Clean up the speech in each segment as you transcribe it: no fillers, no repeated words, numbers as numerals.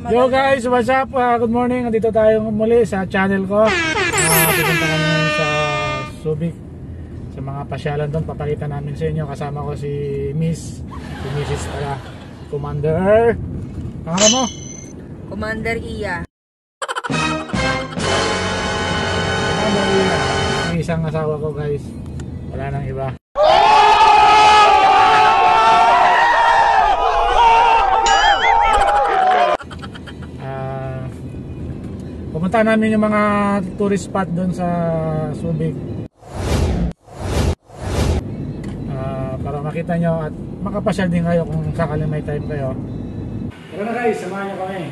Yo guys, what's up? Good morning. Nandito tayo muli sa channel ko. Pupunta kami sa Subic. Sa mga pasyalan doon, papakita namin sa inyo. Kasama ko si Mrs. Commander. Pangalan mo? Commander Iya. Commander Iya. Ang isang asawa ko guys. Wala nang iba. Pupunta namin yung mga tourist spot doon sa Subic para makita nyo at makapasyal din kayo kung sakaling may time kayo. Tara na guys, samahan nyo kami.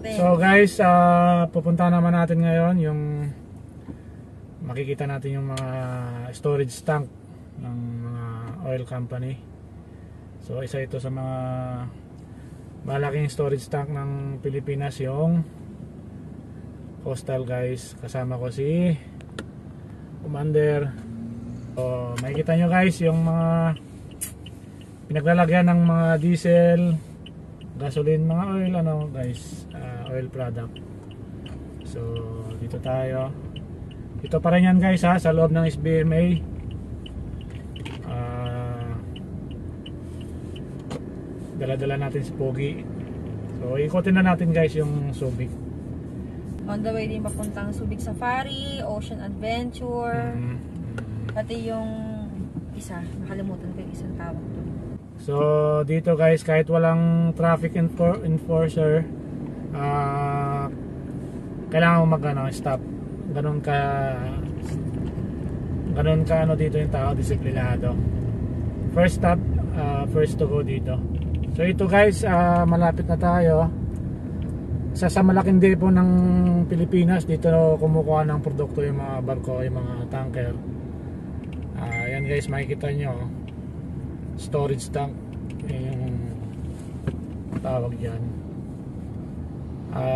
So guys, pupunta naman natin ngayon yung makikita natin yung mga storage tank ng mga oil company. So isa ito sa mga malaking storage tank ng Pilipinas, yung Coastal guys. Kasama ko si Commander. So makikita nyo guys yung mga pinaglalagyan ng mga diesel, gasoline, mga oil guys, oil product. So dito tayo, ito pa rin yan guys sa loob ng SBMA. Dala-dala natin si Pogi. So ikotin na natin guys yung Subic. On the way din papuntang Subic Safari, Ocean Adventure, pati yung isa, nakalimutan ko yung isang tawag doon. So dito guys, kahit walang traffic enforcer, kailangan mo stop. Ganun ka dito yung tao, disiplinado. First stop, first to go dito. So ito guys, malapit na tayo sa malaking depo ng Pilipinas. Dito kumukuha ng produkto yung mga barko, yung mga tanker. Yan guys, makikita nyo, storage tank yung tawag dyan.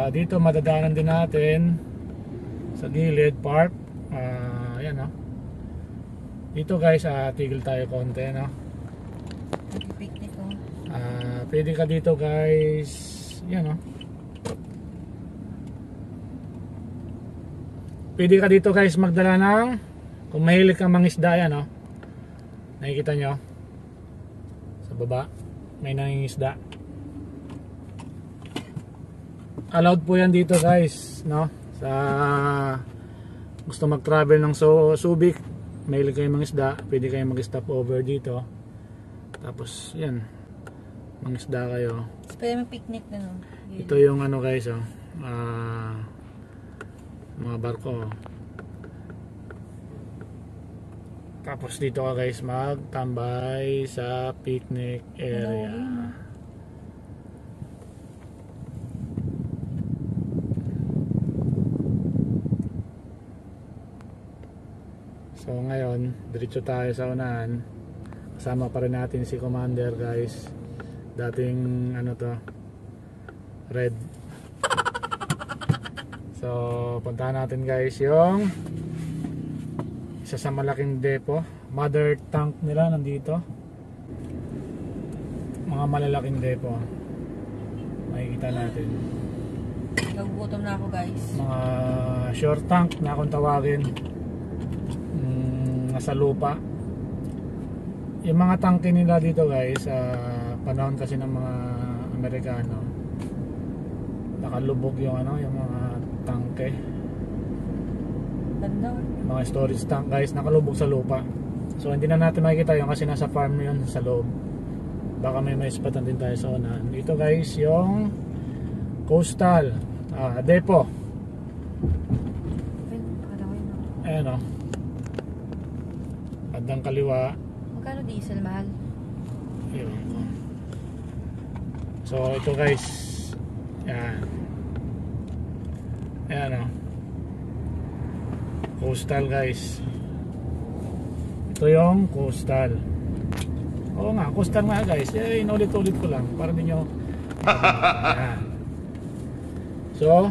Dito madadaanan din natin sa gilid, park. Ayan dito guys, tigil tayo konti picnic pwede ka dito guys, yan pwede ka dito guys magdala ng, kung mahilig kang mangisda, yan nakikita nyo sa baba may nangingisda. Allowed po yan dito guys, sa gusto mag-travel ng Subic, mahilig kayo mangisda, pwede kayo mag-stop over dito, tapos yan, mangisda kayo. Pwede mag-picnic na Ito yung guys, mga barko. Tapos dito ka guys magtambay sa picnic area. So ngayon, diretso tayo sa unahan. Kasama pa rin natin si Commander guys. Dating red. So puntahan natin guys yung isa sa malaking depo. Mother tank nila nandito. Mga malalaking depo. Makikita natin. Nagugutom na ako guys. Mga short tank na kung tawagin. Nasa lupa. Yung mga tangke nila dito guys, panahon kasi ng mga Amerikano, nakalubog yung yung mga tangke. Ganda. Mga storage tank guys, nakalubog sa lupa. So hindi na natin makikita yun kasi nasa farm yun sa loob. Baka may spot din tayo sa una. Dito guys yung Coastal Depo. Ayan o, bandang kaliwa. Magkano diesel, mahal? Ewan ko. So ito guys, yan, ayan o, Coastal guys. Ito yung Coastal. Oo nga, Coastal nga guys. Inulit-ulit ko lang para ninyo. Ayan. So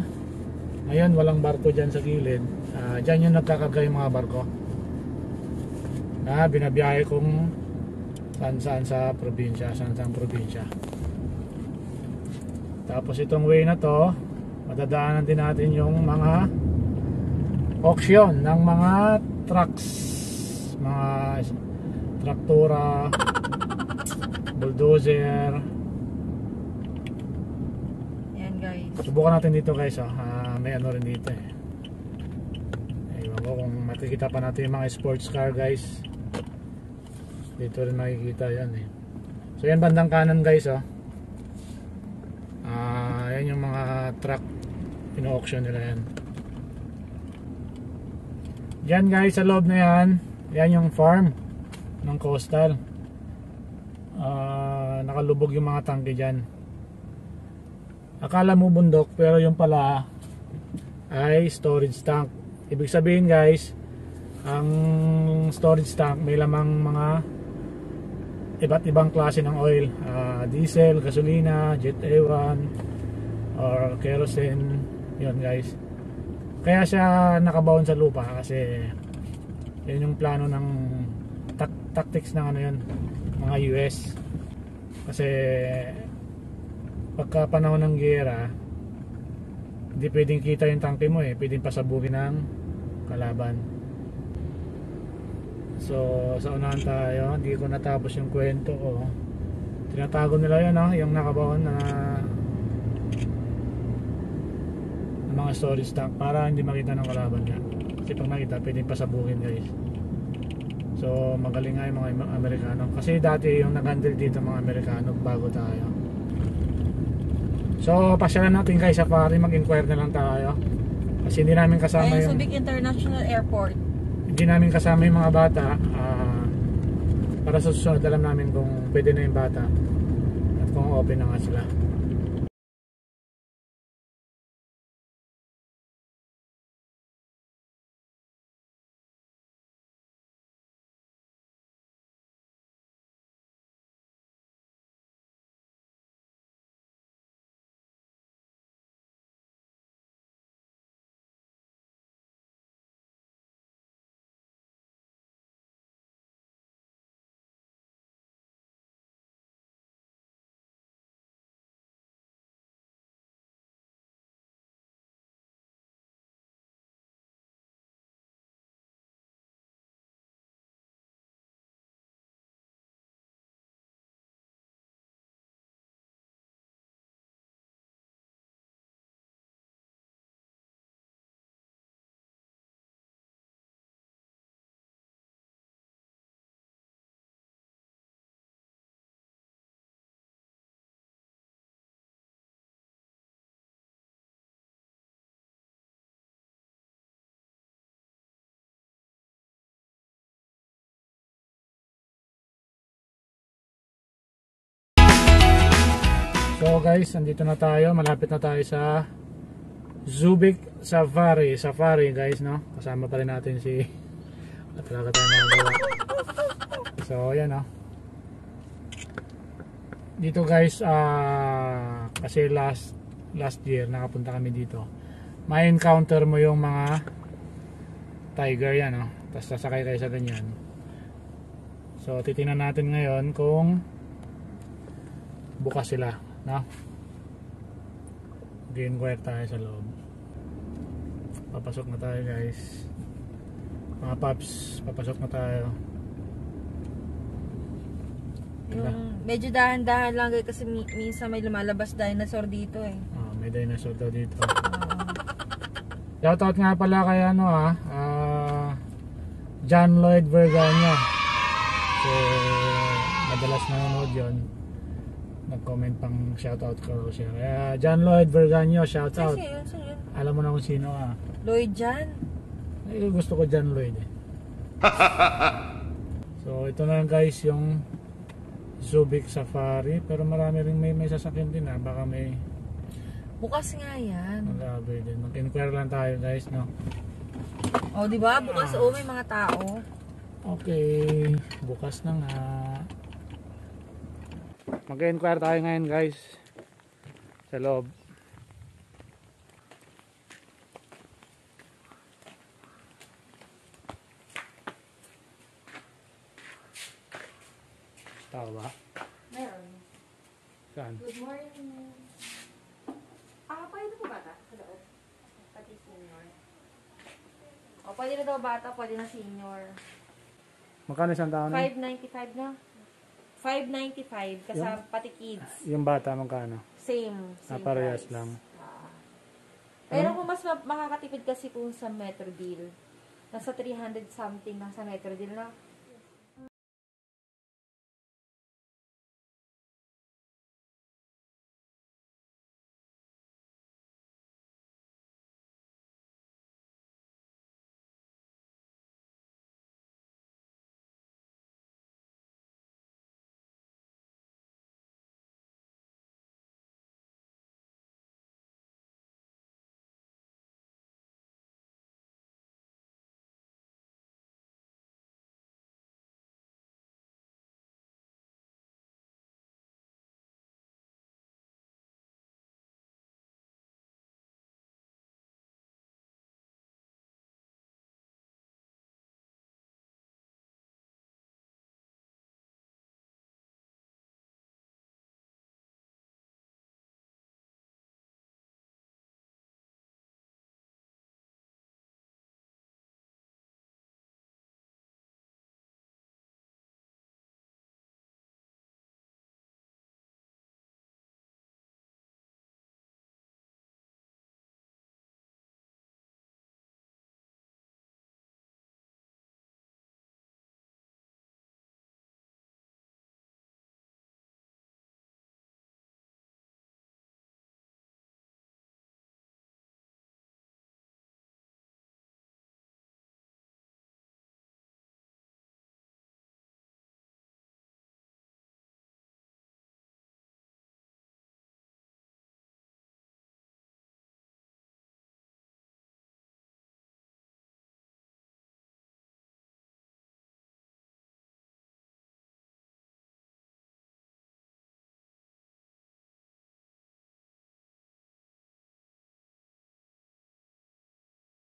ngayon walang barko dyan sa gilid. Dyan yung nagkakarga yung mga barko na binabiyahe kung saan sa probinsya, saan probinsya. Tapos itong way na to, madadaanan din natin yung mga auction ng mga trucks, mga traktora, bulldozer. Yan guys. Subukan natin dito guys. May ano rin dito eh. Ewan ko kung makikita pa natin yung mga sports car guys. Dito rin makikita yan eh. So yan bandang kanan guys oh. Yan yung mga truck ino-auction nila yan. Diyan guys sa loob na yan, yan yung farm ng Coastal. Nakalubog yung mga tangke dyan. Akala mo bundok pero yung pala ay storage tank. Ibig sabihin guys, ang storage tank may lamang mga iba't ibang klase ng oil, diesel, gasolina, jet A1 or kerosene. Yun guys, kaya siya nakabaon sa lupa kasi yun yung plano ng tactics ng ano yun, mga US. Kasi pagka panahon ng giyera, hindi pwedeng kita yung tangke mo eh, pwedeng pasabugin ng kalaban. So sa unahan tayo, hindi ko natapos yung kwento ko. Tinatago nila yun yung nakabaon na mga storage tank para hindi makita ng kalaban niya. Kasi pag nakita, pwedeng pasabugin guys. So magaling nga yung mga Amerikano. Kasi dati yung nag-handle dito mga Amerikano bago tayo. So pasyalan natin guys sa Fari, mag-inquire na lang tayo. Kasi hindi namin kasama yung Subic International Airport. Hindi namin kasama yung mga bata. Para sa susunod alam namin kung pwede na yung bata at kung open na nga sila. So guys, andito na tayo, malapit na tayo sa Subic Safari guys, no? Kasama pa rin natin si talaga tayo magawa. So ayan no. Dito guys, kasi last year nakapunta kami dito. May encounter mo yung mga tiger yan, no? Tapos sasakay kayo sa ganyan. So titingnan natin ngayon kung bukas sila, no? Mag-inquire tayo sa loob. Papasok na tayo guys. Mga paps, papasok na tayo. Yung medyo dahan-dahan lang kasi minsan may lumalabas dinosaur dito eh. May dinosaur daw dito. Shoutout nga pala kay ano John Lloyd Vergania. So madalas nanonood yun. nag-comment pang shoutout ko siya. Kaya John Lloyd Verganio, shoutout. Sino yun? Alam mo na kung sino ah. Lloyd Jan? Ay, gusto ko John Lloyd eh. So ito na guys yung Subic Safari, pero marami rin may sasakyan din ah. Baka may Bukas nga yan. malabi din. Mag-inquire lang tayo guys, no? O, di ba? Bukas may mga tao. Okay, bukas na nga. Mag-inquire tayo ngayon guys sa loob. Tao ba? Meron. Saan? Good morning. Pwede po bata? Sa loob? Pati senior. O, pwede na daw bata, pwede na senior. Magkano isang tao na? 595 na. 595 kasama pati kids. Yung bata magkano? Same Parehas price. lang. Pero kung mas makakatipid kasi kung sa Metro Deal, nasa 300 something lang sa Metro Deal na.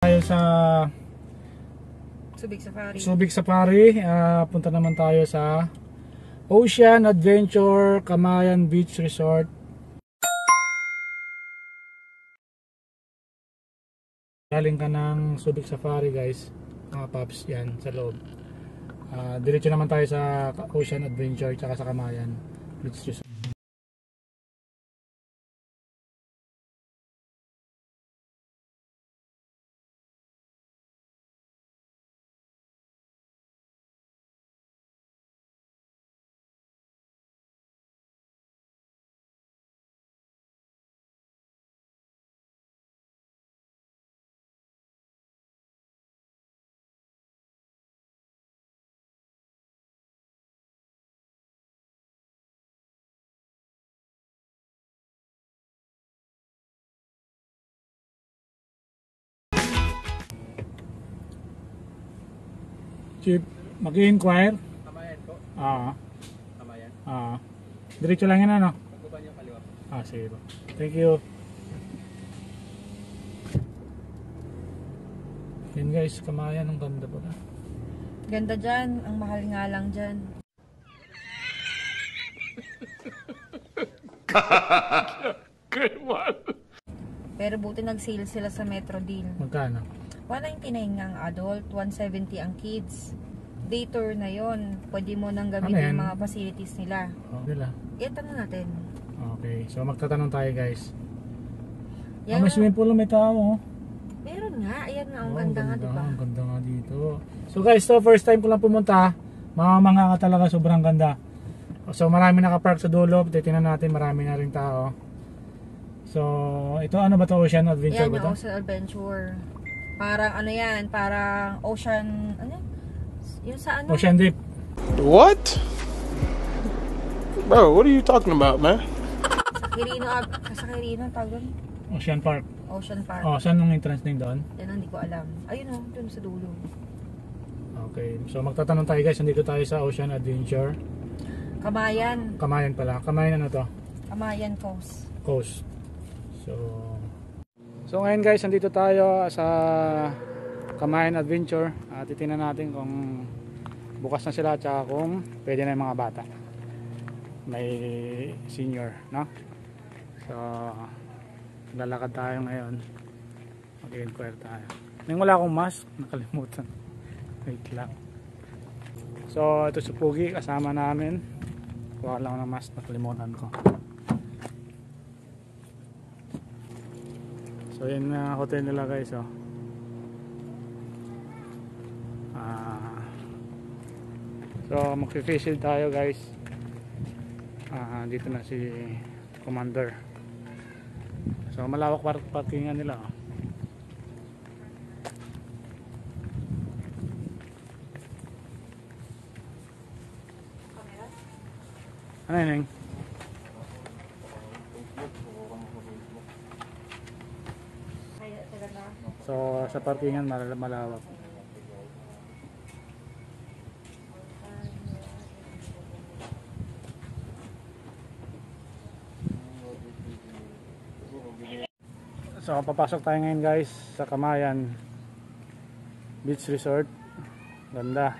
Tayo sa Subic Safari. Punta naman tayo sa Ocean Adventure Camayan Beach Resort. Galing ka ng Subic Safari guys, mga paps, yan sa loob. Diretso naman tayo sa Ocean Adventure tsaka sa Camayan Beach Resort. Chief, mag-i-inquire? Kamayan po. Kamayan. Diretso lang yan ano? Pagkuban niyo kaliwa po. Sige po. Thank you. Yan guys, Camayan, ang ganda pala. Ganda dyan. Ang mahal nga lang dyan. Pero buti nag-sale sila sa Metro Deal. Magkano? 199 nga ang adult, 170 ang kids. Day tour na yon. Pwede mo nang gamitin Ano yan? yung mga facilities nila. Nila. Itanong natin. Okay, so magtatanong tayo guys. Yan May swimming pool, may tao. meron nga. Ayan nga. Ang Oh, ganda nga, diba? Ang ganda nga dito. So guys, to first time ko lang pumunta. Mamamangha ka talaga, sobrang ganda. So marami nakapark sa dulo, titingnan natin, marami na rin tao. So ito ano ba to, Ocean Adventure Yan, ba to? yung Ocean Adventure. Parang ano yan, parang ocean, ano? Yung sa ano? Ocean Deep. What? Bro, what are you talking about, man? Sa Quirino, tawag doon? Ocean Park. Ocean Park. Oh, saan yung entrance din doon? Yan, hindi ko alam. Ayun o, dun sa dulo. Okay, so magtatanong tayo guys, nandito tayo sa Ocean Adventure. Kamayan. Kamayan pala. Kamayan ano to? Kamayan Coast. Coast. So ngayon guys, nandito tayo sa Kamayan Adventure. Titingnan natin kung bukas na sila, tsaka kung pwede na yung mga bata. May senior, no? So lalakad tayo ngayon. Mag-inquire tayo. Nang wala akong mask, nakalimutan. Wait lang. So ito si Pugi, kasama namin. Kuha lang ng mask, nakalimutan ko. So yun na hotel nila guys, oh. So mag-facial tayo guys. Dito na si Commander. So malawak parkingan nila, oh. Ano yun? So sa parkingan malawak. So papasok tayo ngayon guys sa Kamayan Beach Resort. Ganda.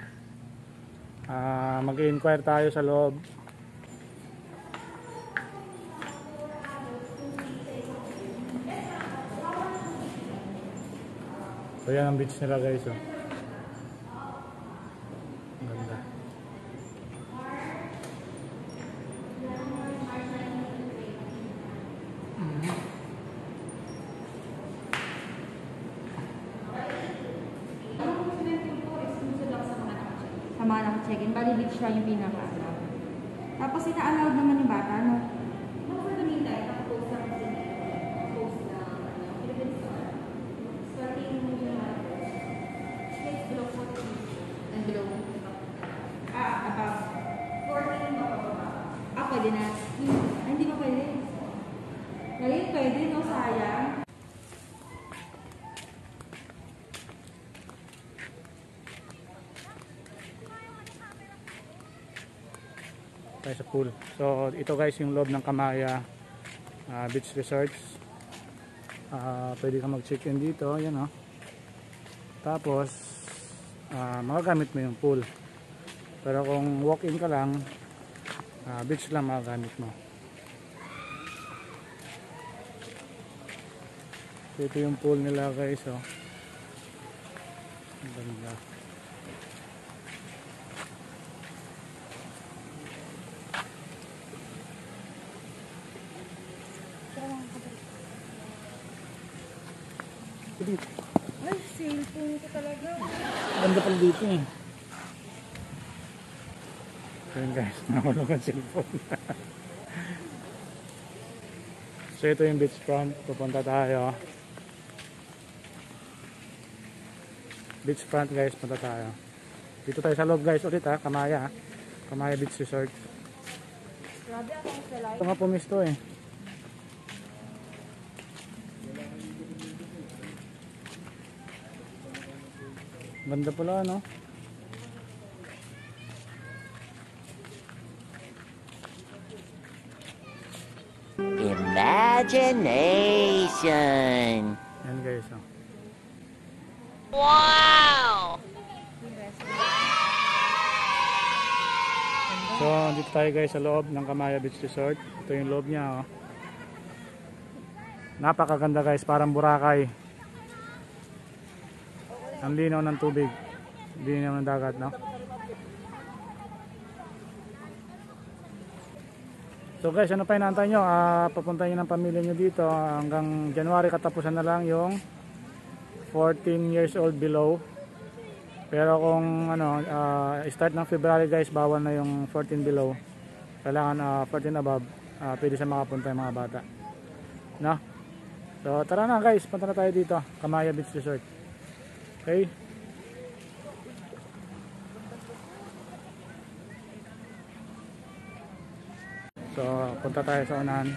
Mag-inquire tayo sa loob. So yan ang beach nila guys, oh. Ganda. Sa mga naka-check-in, bali beach lang yung pinaka-allow. Tapos ina-allowed naman yung bata, no? Pwede na. Ay, hindi pa pwede. Ngayon pwede, no? Sayang. Tayo sa pool. So ito guys yung loob ng Kamaya Beach Resorts. Pwede ka mag-check-in dito, yan, oh. Tapos magagamit mo yung pool. Pero kung walk-in ka lang, beach lang magagamit mo. So ito yung pool nila guys, oh. Ang ganda. Ay, cellphone ko talaga. Ganda pala dito, eh. So yun guys, nahulog ang cellphone. So ito yung beach front, pupunta tayo. Beach front guys, punta tayo. Dito tayo sa loob guys ulit, ha, Kamaya. Kamaya Beach Resort. Grabe ako sa live. Ito nga pumisto, eh. Ganda pala, no? Imagination. Yan guys, oh. Wow! So dito tayo guys sa loob ng Kamaya Beach Resort. Ito yung loob niya, oh. Napakaganda guys, parang Boracay. Ang linaw ng tubig, linaw ng dagat, no? So guys, ano pa inaantay nyo? Papuntahin nyo ng pamilya nyo dito. Hanggang January katapusan na lang yung 14 years old below. Pero kung ano, start ng February guys, bawal na yung 14 below. Kailangan 14 above, pwede siya makapunta yung mga bata. No? So tara na guys, punta na tayo dito, Kamaya Beach Resort. Okay? So punta tayo sa unahan.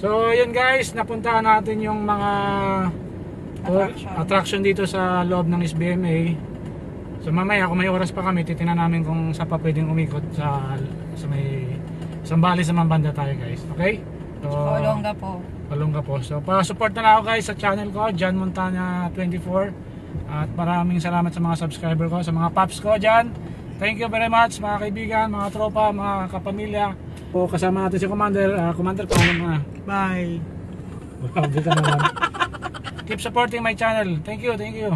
So yun guys, napuntahan natin yung mga attraction dito sa loob ng SBMA. So mamaya kung may oras pa kami, titingnan namin kung saan pa pwedeng umikot sa may Sambales naman banda tayo guys. Okay? So, Olongga po. Olongga po. So pa-support na lang ako guys sa channel ko, John Montana 24. At maraming salamat sa mga subscriber ko, sa mga paps ko dyan. Thank you very much mga kaibigan, mga tropa, mga kapamilya. So, kasama natin si Commander. Commander, paalam na. Bye! Keep supporting my channel. Thank you, thank you.